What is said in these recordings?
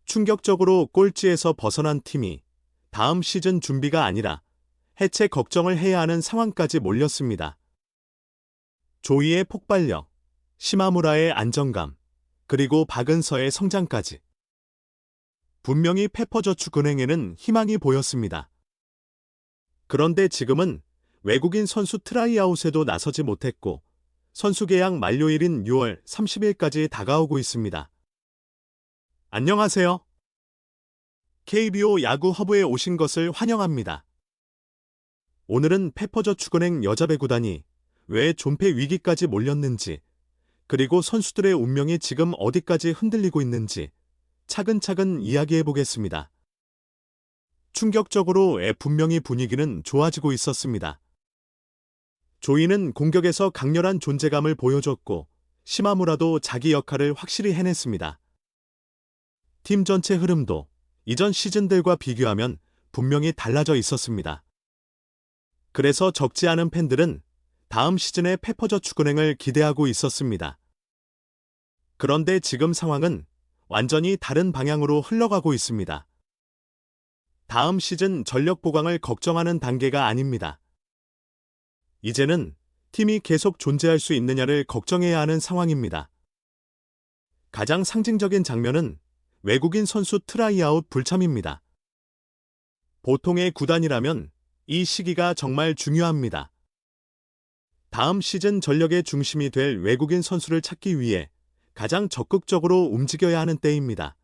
충격적으로 꼴찌에서 벗어난 팀이 다음 시즌 준비가 아니라 해체 걱정을 해야 하는 상황까지 몰렸습니다. 조이의 폭발력, 시마무라의 안정감, 그리고 박은서의 성장까지. 분명히 페퍼저축은행에는 희망이 보였습니다. 그런데 지금은 외국인 선수 트라이아웃에도 나서지 못했고 선수 계약 만료일인 6월 30일까지 다가오고 있습니다. 안녕하세요. KBO 야구 허브에 오신 것을 환영합니다. 오늘은 페퍼저축은행 여자배 구단이 왜 존폐 위기까지 몰렸는지, 그리고 선수들의 운명이 지금 어디까지 흔들리고 있는지 차근차근 이야기해 보겠습니다. 충격적으로 분명히 분위기는 좋아지고 있었습니다. 조이는 공격에서 강렬한 존재감을 보여줬고 시마무라도 자기 역할을 확실히 해냈습니다. 팀 전체 흐름도 이전 시즌들과 비교하면 분명히 달라져 있었습니다. 그래서 적지 않은 팬들은 다음 시즌의 페퍼저축은행을 기대하고 있었습니다. 그런데 지금 상황은 완전히 다른 방향으로 흘러가고 있습니다. 다음 시즌 전력 보강을 걱정하는 단계가 아닙니다. 이제는 팀이 계속 존재할 수 있느냐를 걱정해야 하는 상황입니다. 가장 상징적인 장면은 외국인 선수 트라이아웃 불참입니다. 보통의 구단이라면 이 시기가 정말 중요합니다. 다음 시즌 전력의 중심이 될 외국인 선수를 찾기 위해 가장 적극적으로 움직여야 하는 때입니다.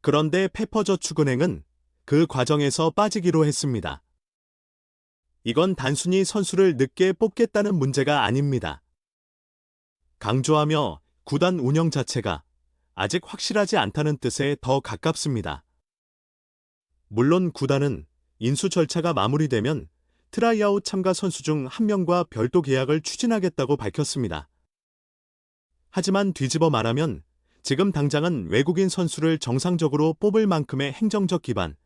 그런데 페퍼저축은행은 그 과정에서 빠지기로 했습니다. 이건 단순히 선수를 늦게 뽑겠다는 문제가 아닙니다. 강조하며 구단 운영 자체가 아직 확실하지 않다는 뜻에 더 가깝습니다. 물론 구단은 인수 절차가 마무리되면 트라이아웃 참가 선수 중 한 명과 별도 계약을 추진하겠다고 밝혔습니다. 하지만 뒤집어 말하면 지금 당장은 외국인 선수를 정상적으로 뽑을 만큼의 행정적 기반,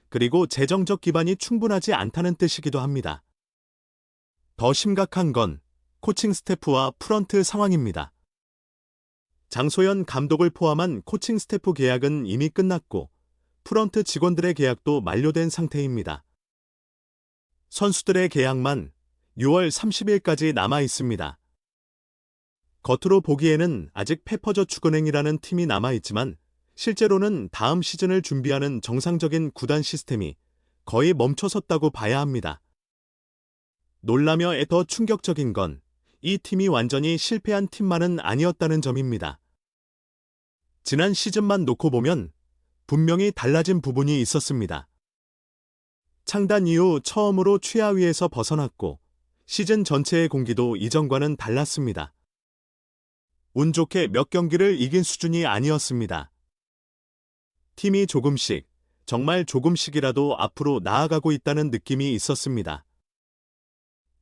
그리고 재정적 기반이 충분하지 않다는 뜻이기도 합니다. 더 심각한 건 코칭 스태프와 프런트 상황입니다. 장소연 감독을 포함한 코칭 스태프 계약은 이미 끝났고 프런트 직원들의 계약도 만료된 상태입니다. 선수들의 계약만 6월 30일까지 남아 있습니다. 겉으로 보기에는 아직 페퍼저축은행이라는 팀이 남아 있지만 실제로는 다음 시즌을 준비하는 정상적인 구단 시스템이 거의 멈춰섰다고 봐야 합니다. 놀라며 더 충격적인 건 이 팀이 완전히 실패한 팀만은 아니었다는 점입니다. 지난 시즌만 놓고 보면 분명히 달라진 부분이 있었습니다. 창단 이후 처음으로 최하위에서 벗어났고 시즌 전체의 공기도 이전과는 달랐습니다. 운 좋게 몇 경기를 이긴 수준이 아니었습니다. 팀이 조금씩, 정말 조금씩이라도 앞으로 나아가고 있다는 느낌이 있었습니다.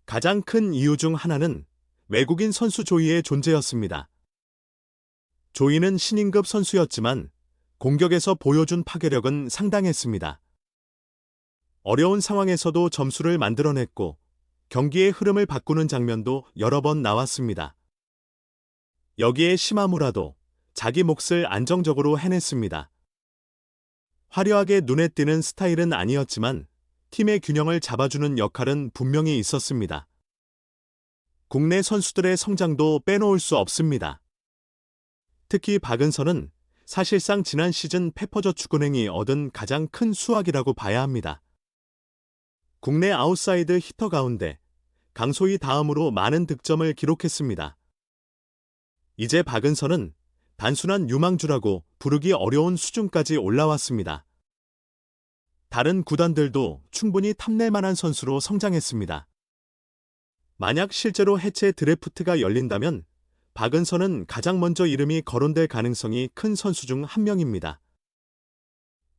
가장 큰 이유 중 하나는 외국인 선수 조이의 존재였습니다. 조이는 신인급 선수였지만 공격에서 보여준 파괴력은 상당했습니다. 어려운 상황에서도 점수를 만들어냈고 경기의 흐름을 바꾸는 장면도 여러 번 나왔습니다. 여기에 시마무라도 자기 몫을 안정적으로 해냈습니다. 화려하게 눈에 띄는 스타일은 아니었지만 팀의 균형을 잡아주는 역할은 분명히 있었습니다. 국내 선수들의 성장도 빼놓을 수 없습니다. 특히 박은서는 사실상 지난 시즌 페퍼저축은행이 얻은 가장 큰 수확이라고 봐야 합니다. 국내 아웃사이드 히터 가운데 강소희 다음으로 많은 득점을 기록했습니다. 이제 박은서는 단순한 유망주라고 부르기 어려운 수준까지 올라왔습니다. 다른 구단들도 충분히 탐낼 만한 선수로 성장했습니다. 만약 실제로 해체 드래프트가 열린다면 박은서는 가장 먼저 이름이 거론될 가능성이 큰 선수 중 한 명입니다.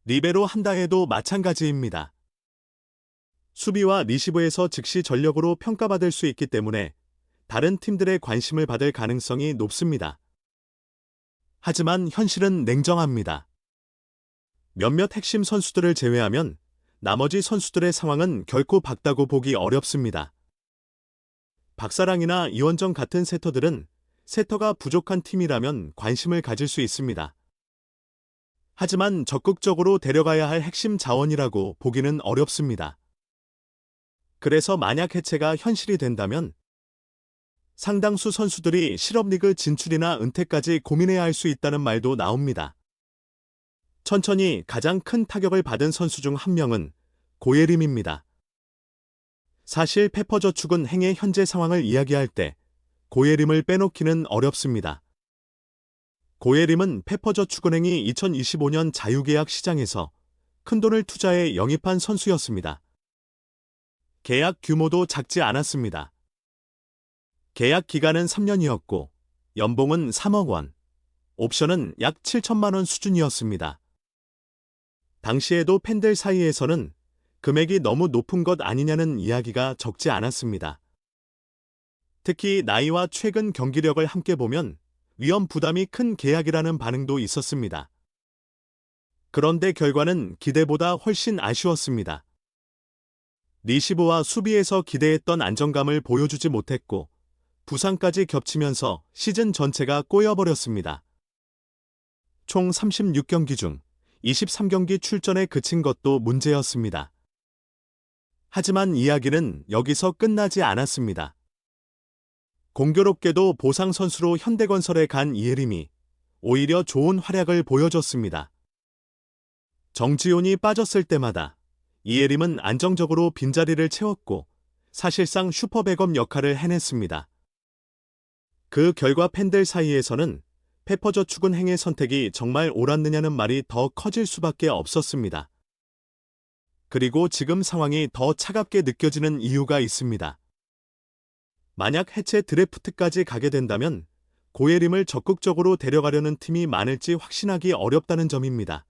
리베로 한다 해도 마찬가지입니다. 수비와 리시브에서 즉시 전력으로 평가받을 수 있기 때문에 다른 팀들의 관심을 받을 가능성이 높습니다. 하지만 현실은 냉정합니다. 몇몇 핵심 선수들을 제외하면 나머지 선수들의 상황은 결코 밝다고 보기 어렵습니다. 박사랑이나 이원정 같은 세터들은 세터가 부족한 팀이라면 관심을 가질 수 있습니다. 하지만 적극적으로 데려가야 할 핵심 자원이라고 보기는 어렵습니다. 그래서 만약 해체가 현실이 된다면 상당수 선수들이 실업리그 진출이나 은퇴까지 고민해야 할 수 있다는 말도 나옵니다. 천천히 가장 큰 타격을 받은 선수 중 한 명은 고예림입니다. 사실 페퍼저축은 행의 현재 상황을 이야기할 때 고예림을 빼놓기는 어렵습니다. 고예림은 페퍼저축은행이 2025년 자유계약 시장에서 큰돈을 투자해 영입한 선수였습니다. 계약 규모도 작지 않았습니다. 계약 기간은 3년이었고 연봉은 3억 원, 옵션은 약 7천만 원 수준이었습니다. 당시에도 팬들 사이에서는 금액이 너무 높은 것 아니냐는 이야기가 적지 않았습니다. 특히 나이와 최근 경기력을 함께 보면 위험 부담이 큰 계약이라는 반응도 있었습니다. 그런데 결과는 기대보다 훨씬 아쉬웠습니다. 리시브와 수비에서 기대했던 안정감을 보여주지 못했고 부상까지 겹치면서 시즌 전체가 꼬여버렸습니다. 총 36경기 중 23경기 출전에 그친 것도 문제였습니다. 하지만 이야기는 여기서 끝나지 않았습니다. 공교롭게도 보상 선수로 현대건설에 간 이예림이 오히려 좋은 활약을 보여줬습니다. 정지훈이 빠졌을 때마다 이예림은 안정적으로 빈자리를 채웠고 사실상 슈퍼백업 역할을 해냈습니다. 그 결과 팬들 사이에서는 페퍼저축은행의 선택이 정말 옳았느냐는 말이 더 커질 수밖에 없었습니다. 그리고 지금 상황이 더 차갑게 느껴지는 이유가 있습니다. 만약 해체 드래프트까지 가게 된다면 고예림을 적극적으로 데려가려는 팀이 많을지 확신하기 어렵다는 점입니다.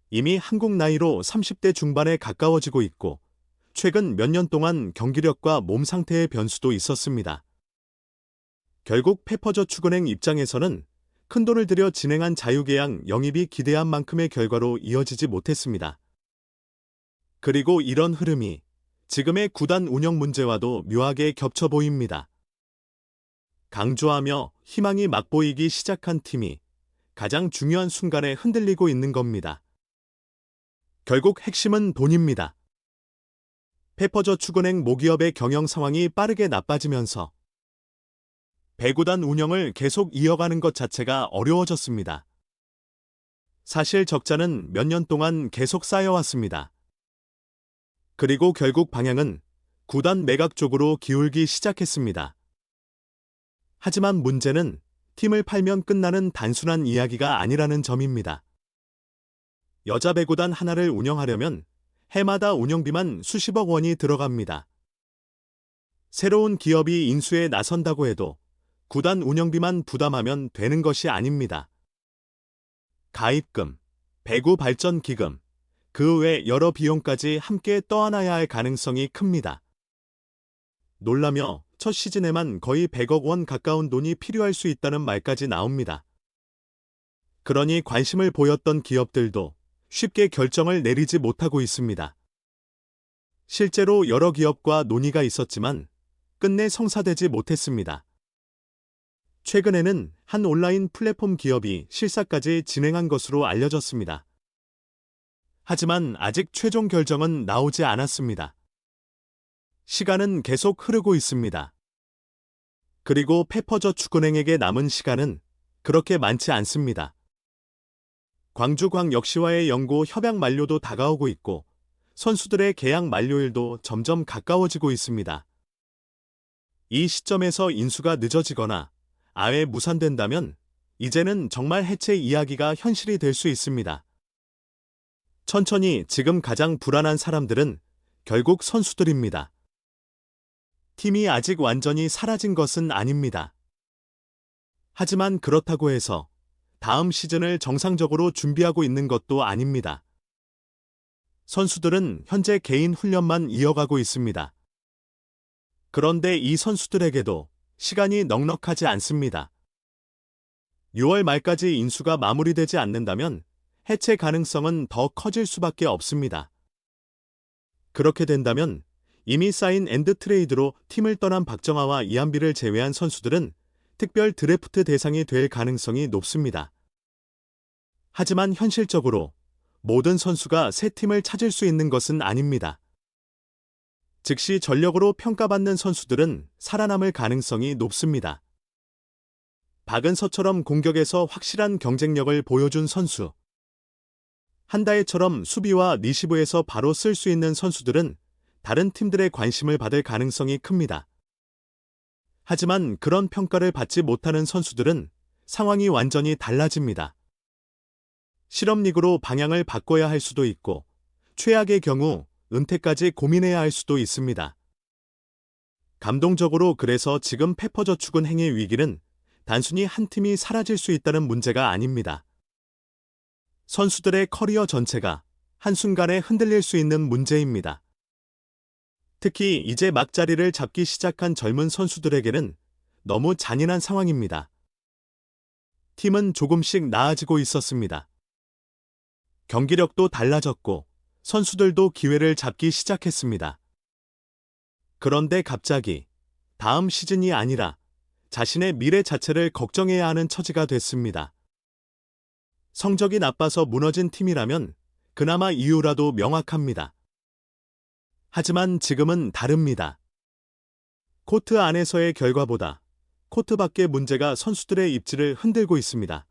이미 한국 나이로 30대 중반에 가까워지고 있고 최근 몇 년 동안 경기력과 몸 상태의 변수도 있었습니다. 결국 페퍼저축은행 입장에서는 큰돈을 들여 진행한 자유계약 영입이 기대한 만큼의 결과로 이어지지 못했습니다. 그리고 이런 흐름이 지금의 구단 운영 문제와도 묘하게 겹쳐 보입니다. 강조하며 희망이 맛보이기 시작한 팀이 가장 중요한 순간에 흔들리고 있는 겁니다. 결국 핵심은 돈입니다. 페퍼저축은행 모기업의 경영 상황이 빠르게 나빠지면서 배구단 운영을 계속 이어가는 것 자체가 어려워졌습니다. 사실 적자는 몇 년 동안 계속 쌓여왔습니다. 그리고 결국 방향은 구단 매각 쪽으로 기울기 시작했습니다. 하지만 문제는 팀을 팔면 끝나는 단순한 이야기가 아니라는 점입니다. 여자 배구단 하나를 운영하려면 해마다 운영비만 수십억 원이 들어갑니다. 새로운 기업이 인수에 나선다고 해도 구단 운영비만 부담하면 되는 것이 아닙니다. 가입금, 배구 발전 기금, 그 외 여러 비용까지 함께 떠안아야 할 가능성이 큽니다. 놀라며 첫 시즌에만 거의 100억 원 가까운 돈이 필요할 수 있다는 말까지 나옵니다. 그러니 관심을 보였던 기업들도 쉽게 결정을 내리지 못하고 있습니다. 실제로 여러 기업과 논의가 있었지만 끝내 성사되지 못했습니다. 최근에는 한 온라인 플랫폼 기업이 실사까지 진행한 것으로 알려졌습니다. 하지만 아직 최종 결정은 나오지 않았습니다. 시간은 계속 흐르고 있습니다. 그리고 페퍼저축은행에게 남은 시간은 그렇게 많지 않습니다. 광주광역시와의 연고 협약 만료도 다가오고 있고 선수들의 계약 만료일도 점점 가까워지고 있습니다. 이 시점에서 인수가 늦어지거나 아예 무산된다면 이제는 정말 해체 이야기가 현실이 될 수 있습니다. 천천히 지금 가장 불안한 사람들은 결국 선수들입니다. 팀이 아직 완전히 사라진 것은 아닙니다. 하지만 그렇다고 해서 다음 시즌을 정상적으로 준비하고 있는 것도 아닙니다. 선수들은 현재 개인 훈련만 이어가고 있습니다. 그런데 이 선수들에게도 시간이 넉넉하지 않습니다. 6월 말까지 인수가 마무리되지 않는다면 해체 가능성은 더 커질 수밖에 없습니다. 그렇게 된다면 이미 쌓인 엔드 트레이드로 팀을 떠난 박정아와 이한비를 제외한 선수들은 특별 드래프트 대상이 될 가능성이 높습니다. 하지만 현실적으로 모든 선수가 새 팀을 찾을 수 있는 것은 아닙니다. 즉시 전력으로 평가받는 선수들은 살아남을 가능성이 높습니다. 박은서처럼 공격에서 확실한 경쟁력을 보여준 선수, 한다혜처럼 수비와 리시브에서 바로 쓸 수 있는 선수들은 다른 팀들의 관심을 받을 가능성이 큽니다. 하지만 그런 평가를 받지 못하는 선수들은 상황이 완전히 달라집니다. 실업리그로 방향을 바꿔야 할 수도 있고, 최악의 경우 은퇴까지 고민해야 할 수도 있습니다. 감동적으로 그래서 지금 페퍼저축은행의 위기는 단순히 한 팀이 사라질 수 있다는 문제가 아닙니다. 선수들의 커리어 전체가 한순간에 흔들릴 수 있는 문제입니다. 특히 이제 막 자리를 잡기 시작한 젊은 선수들에게는 너무 잔인한 상황입니다. 팀은 조금씩 나아지고 있었습니다. 경기력도 달라졌고 선수들도 기회를 잡기 시작했습니다. 그런데 갑자기 다음 시즌이 아니라 자신의 미래 자체를 걱정해야 하는 처지가 됐습니다. 성적이 나빠서 무너진 팀이라면 그나마 이유라도 명확합니다. 하지만 지금은 다릅니다. 코트 안에서의 결과보다 코트 밖의 문제가 선수들의 입지를 흔들고 있습니다.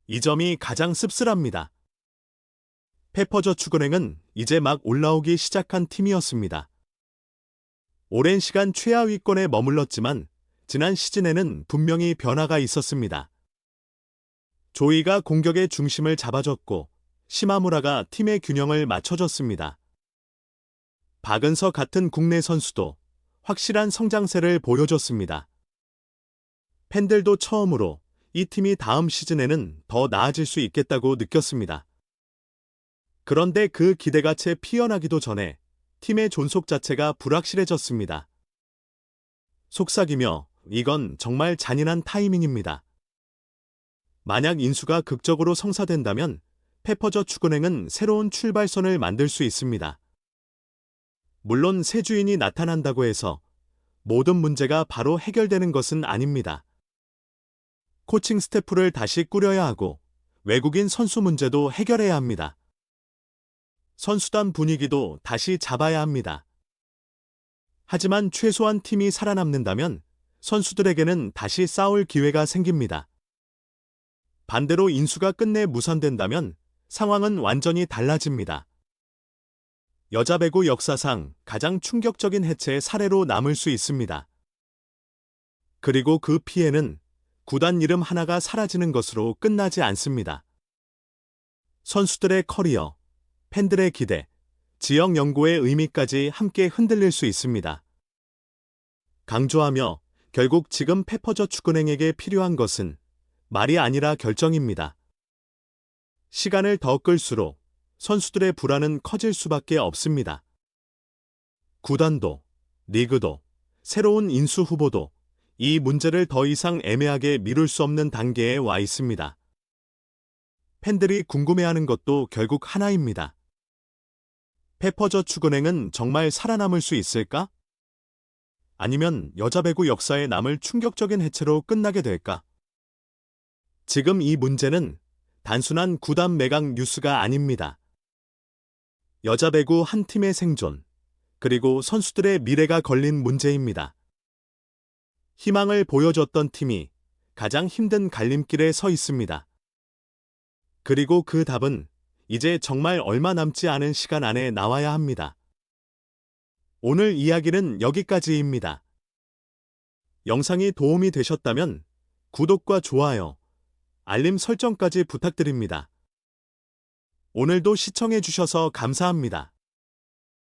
이 점이 가장 씁쓸합니다. 페퍼저축은행은 이제 막 올라오기 시작한 팀이었습니다. 오랜 시간 최하위권에 머물렀지만 지난 시즌에는 분명히 변화가 있었습니다. 조이가 공격의 중심을 잡아줬고 시마무라가 팀의 균형을 맞춰줬습니다. 박은서 같은 국내 선수도 확실한 성장세를 보여줬습니다. 팬들도 처음으로 이 팀이 다음 시즌에는 더 나아질 수 있겠다고 느꼈습니다. 그런데 그 기대가 채 피어나기도 전에 팀의 존속 자체가 불확실해졌습니다. 속삭이며 이건 정말 잔인한 타이밍입니다. 만약 인수가 극적으로 성사된다면 페퍼저축은행은 새로운 출발선을 만들 수 있습니다. 물론 새 주인이 나타난다고 해서 모든 문제가 바로 해결되는 것은 아닙니다. 코칭 스태프를 다시 꾸려야 하고 외국인 선수 문제도 해결해야 합니다. 선수단 분위기도 다시 잡아야 합니다. 하지만 최소한 팀이 살아남는다면 선수들에게는 다시 싸울 기회가 생깁니다. 반대로 인수가 끝내 무산된다면 상황은 완전히 달라집니다. 여자 배구 역사상 가장 충격적인 해체의 사례로 남을 수 있습니다. 그리고 그 피해는 구단 이름 하나가 사라지는 것으로 끝나지 않습니다. 선수들의 커리어, 팬들의 기대, 지역 연고의 의미까지 함께 흔들릴 수 있습니다. 강조하며 결국 지금 페퍼저축은행에게 필요한 것은 말이 아니라 결정입니다. 시간을 더 끌수록 선수들의 불안은 커질 수밖에 없습니다. 구단도, 리그도, 새로운 인수 후보도 이 문제를 더 이상 애매하게 미룰 수 없는 단계에 와 있습니다. 팬들이 궁금해하는 것도 결국 하나입니다. 페퍼저축은행은 정말 살아남을 수 있을까? 아니면 여자 배구 역사에 남을 충격적인 해체로 끝나게 될까? 지금 이 문제는 단순한 구단 매각 뉴스가 아닙니다. 여자 배구 한 팀의 생존, 그리고 선수들의 미래가 걸린 문제입니다. 희망을 보여줬던 팀이 가장 힘든 갈림길에 서 있습니다. 그리고 그 답은 이제 정말 얼마 남지 않은 시간 안에 나와야 합니다. 오늘 이야기는 여기까지입니다. 영상이 도움이 되셨다면 구독과 좋아요, 알림 설정까지 부탁드립니다. 오늘도 시청해 주셔서 감사합니다.